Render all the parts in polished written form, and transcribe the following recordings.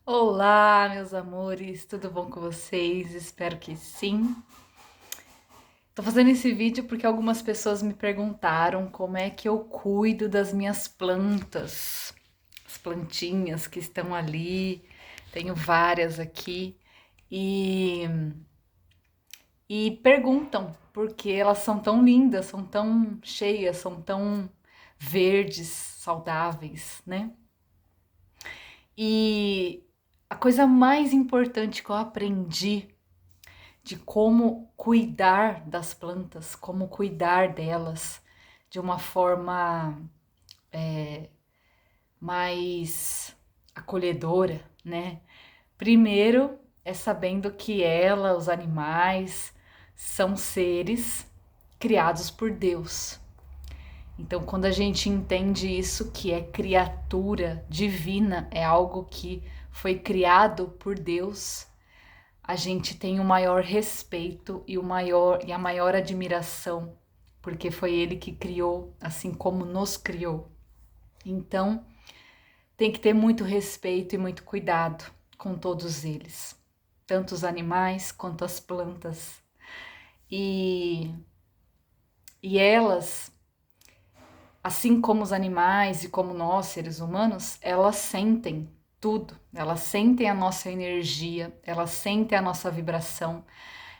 Olá, meus amores, tudo bom com vocês? Espero que sim. Tô fazendo esse vídeo porque algumas pessoas me perguntaram como é que eu cuido das minhas plantas, as plantinhas que estão ali. Tenho várias aqui e, e perguntam porque elas são tão lindas, são tão cheias, são tão verdes, saudáveis, né? E a coisa mais importante que eu aprendi de como cuidar das plantas, como cuidar delas de uma forma mais acolhedora, né? Primeiro é sabendo que ela, os animais, são seres criados por Deus. Então, quando a gente entende isso, que é criatura divina, é algo que foi criado por Deus, a gente tem o maior respeito e a maior admiração, porque foi ele que criou, assim como nos criou. Então, tem que ter muito respeito e muito cuidado com todos eles, tanto os animais quanto as plantas. E, e elas, assim como os animais e como nós, seres humanos, elas sentem tudo. Elas sentem a nossa energia, elas sentem a nossa vibração,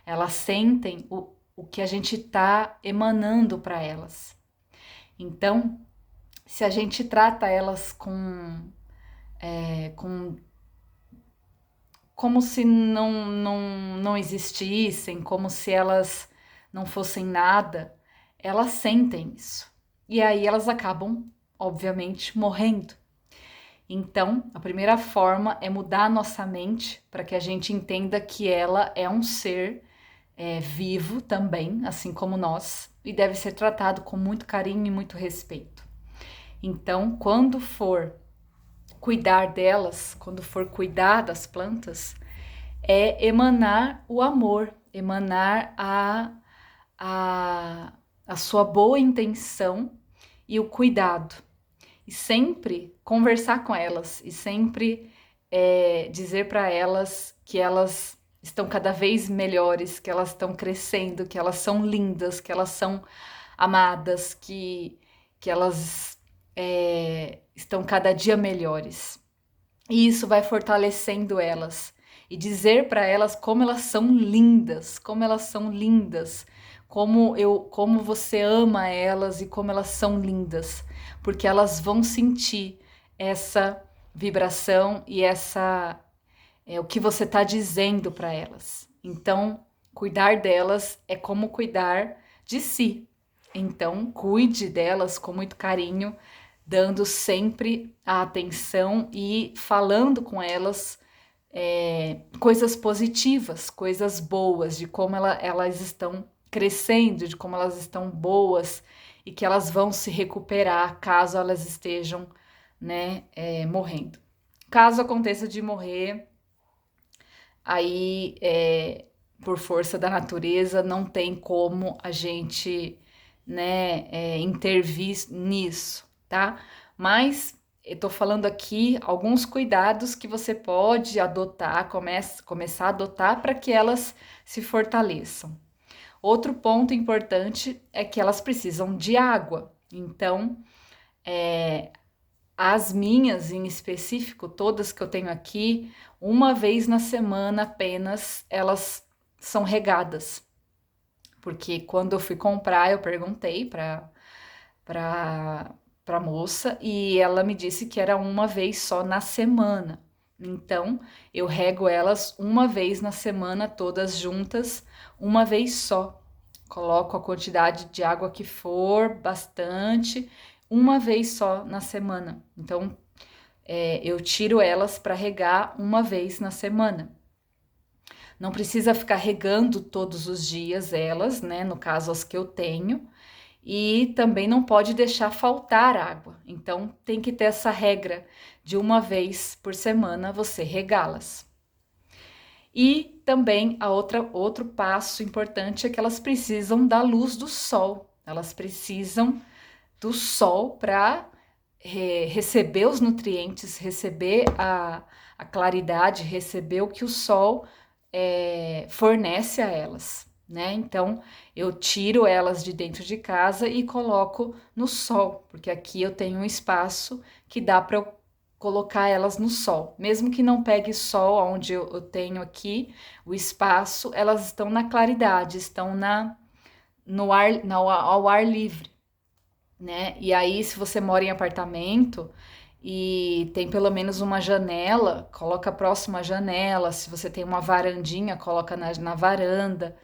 elas sentem o que a gente está emanando para elas. Então, se a gente trata elas com como se não existissem, como se elas não fossem nada, elas sentem isso. E aí elas acabam, obviamente, morrendo. Então, a primeira forma é mudar a nossa mente para que a gente entenda que ela é um ser vivo também, assim como nós, e deve ser tratado com muito carinho e muito respeito. Então, quando for cuidar delas, quando for cuidar das plantas, é emanar o amor, emanar a, a sua boa intenção e o cuidado. E sempre conversar com elas e sempre dizer para elas que elas estão cada vez melhores, que elas estão crescendo, que elas são lindas, que elas são amadas, que elas estão cada dia melhores. E isso vai fortalecendo elas e dizer para elas como elas são lindas, como elas são lindas, como você ama elas e como elas são lindas, porque elas vão sentir essa vibração e essa é o que você está dizendo para elas. Então, cuidar delas é como cuidar de si. Então, cuide delas com muito carinho, dando sempre a atenção e falando com elas coisas positivas, coisas boas, de como elas estão crescendo, de como elas estão boas e que elas vão se recuperar caso elas estejam, né, morrendo. Caso aconteça de morrer, aí por força da natureza não tem como a gente, né, intervir nisso, tá? Mas eu tô falando aqui alguns cuidados que você pode adotar, começar a adotar para que elas se fortaleçam. Outro ponto importante é que elas precisam de água. Então, as minhas em específico, todas que eu tenho aqui, uma vez na semana apenas elas são regadas. Porque quando eu fui comprar, eu perguntei para moça e ela me disse que era uma vez só na semana. Então, eu rego elas uma vez na semana, todas juntas, uma vez só. Coloco a quantidade de água que for, bastante, uma vez só na semana. Então, eu tiro elas para regar uma vez na semana. Não precisa ficar regando todos os dias elas, né? No caso, as que eu tenho. E também não pode deixar faltar água. Então, tem que ter essa regra de uma vez por semana você regá-las. E também outro passo importante é que elas precisam da luz do sol. Elas precisam do sol para receber os nutrientes, receber a claridade, receber o que o sol fornece a elas, né? Então, eu tiro elas de dentro de casa e coloco no sol, porque aqui eu tenho um espaço que dá para eu colocar elas no sol. Mesmo que não pegue sol onde eu tenho aqui o espaço, elas estão na claridade, estão no ar, ao ar livre, né? E aí, se você mora em apartamento e tem pelo menos uma janela, coloca próximo à janela. Se você tem uma varandinha, coloca na varanda,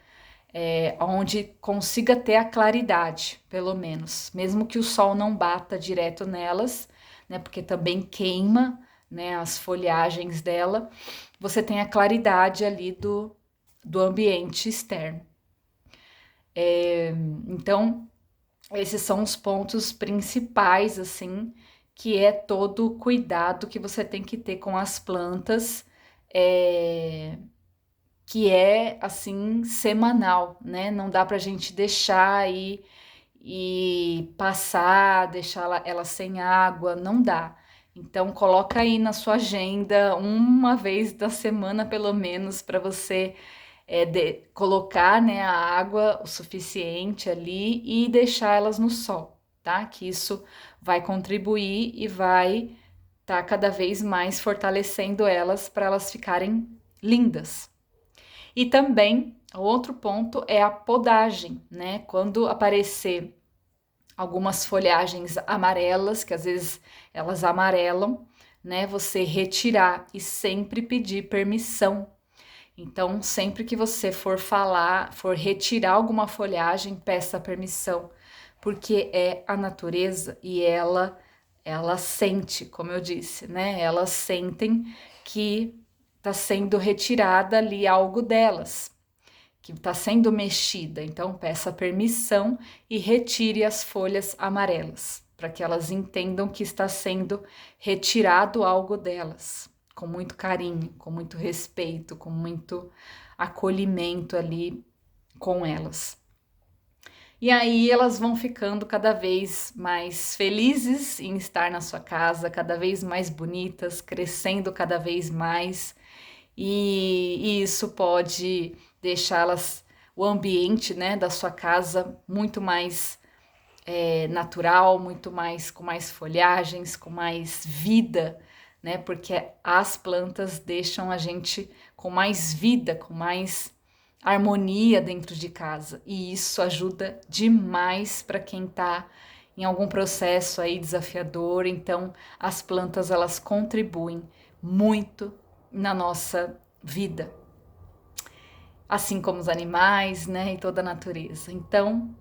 onde consiga ter a claridade, pelo menos. Mesmo que o sol não bata direto nelas, né? Porque também queima, né, as folhagens dela, você tem a claridade ali do ambiente externo. Então, esses são os pontos principais, assim, que é todo o cuidado que você tem que ter com as plantas, é, que é, assim, semanal, né? Não dá pra gente deixar e passar, deixar ela sem água, não dá. Então, coloca aí na sua agenda uma vez da semana, pelo menos, para você colocar, né, a água o suficiente ali e deixar elas no sol, tá? Que isso vai contribuir e vai estar cada vez mais fortalecendo elas para elas ficarem lindas. E também, o outro ponto é a podagem, né? Quando aparecer algumas folhagens amarelas, que às vezes elas amarelam, né? Você retirar e sempre pedir permissão. Então, sempre que você for falar, for retirar alguma folhagem, peça permissão, porque é a natureza e ela sente, como eu disse, né? Elas sentem que está sendo retirada ali algo delas, que está sendo mexida. Então, peça permissão e retire as folhas amarelas, para que elas entendam que está sendo retirado algo delas, com muito carinho, com muito respeito, com muito acolhimento ali com elas. E aí elas vão ficando cada vez mais felizes em estar na sua casa, cada vez mais bonitas, crescendo cada vez mais. E isso pode deixá-las, o ambiente, né, da sua casa muito mais natural, muito mais com mais folhagens, com mais vida, né? Porque as plantas deixam a gente com mais vida, com mais harmonia dentro de casa. E isso ajuda demais para quem está em algum processo aí desafiador. Então, as plantas elas contribuem muito na nossa vida, assim como os animais, né, e toda a natureza. Então,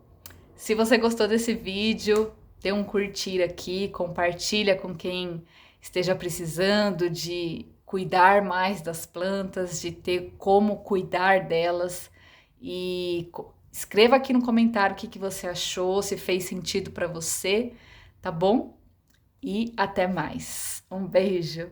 se você gostou desse vídeo, dê um curtir aqui, compartilha com quem esteja precisando de cuidar mais das plantas, de ter como cuidar delas e escreva aqui no comentário o que você achou, se fez sentido para você, tá bom? E até mais. Um beijo.